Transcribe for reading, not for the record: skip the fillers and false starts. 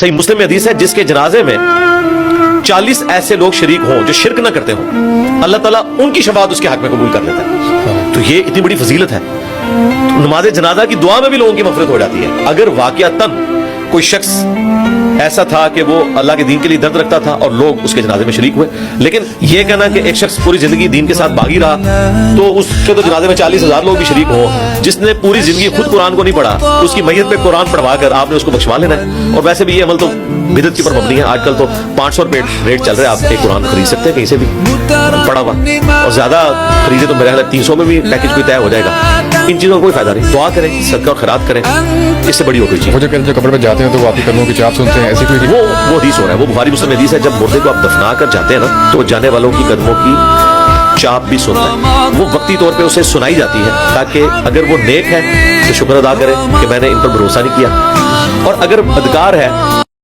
صحیح مسلم میں حدیث ہے جس کے جنازے میں 40 ایسے لوگ شریک ہوں جو شرک نہ کرتے ہوں، اللہ تعالیٰ ان کی شفاعت اس کے حق میں قبول کر لیتا ہے. تو یہ اتنی بڑی فضیلت ہے. نماز جنازہ کی دعا میں بھی لوگوں کی مغفرت ہو جاتی ہے. اگر واقعتاً کوئی شخص ایسا تھا کہ وہ اللہ کے دین کے لیے درد رکھتا تھا اور لوگ اس کے جنازے میں شریک ہوئے، لیکن یہ کہنا کہ ایک شخص پوری زندگی دین کے ساتھ باغی رہا تو اس کے تو جنازے میں 40,000 لوگ بھی شریک ہوں، جس نے پوری زندگی خود قرآن کو نہیں پڑھا اس کی میت پہ قرآن پڑھوا کر آپ نے اس کو بخشوا لینا ہے. اور ویسے بھی یہ عمل تو بدعت کے اوپر مبنی ہے. آج کل تو 500 روپے ریٹ چل رہا ہے، آپ ایک قرآن خرید سکتے ہیں کہیں سے بھی پڑھا ہوا، اور زیادہ خریدے تو میرے خیال 300 میں بھی پیکج کوئی طے ہو جائے گا. ان چیزوں کا کوئی فائدہ نہیں. دعا کریں، صدقہ اور خیرات کریں، اس سے بڑی ہو کوئی چیز. وہ جو کہتے ہیں قبر پہ جاتے ہیں تو وہ آپ کی قدموں کی چاپ سنتے ہیں، ایسی کوئی وہ حدیث ہو رہا ہے، وہ بخاری مسلم حدیث ہے. جب مردے کو آپ دفنا کر جاتے ہیں نا تو جانے والوں کی قدموں کی چاپ بھی سنتا ہے. وہ وقتی طور پہ اسے سنائی جاتی ہے تاکہ اگر وہ نیک ہے تو شکر ادا کرے کہ میں نے ان پر بھروسہ نہیں کیا، اور اگر بدکار ہے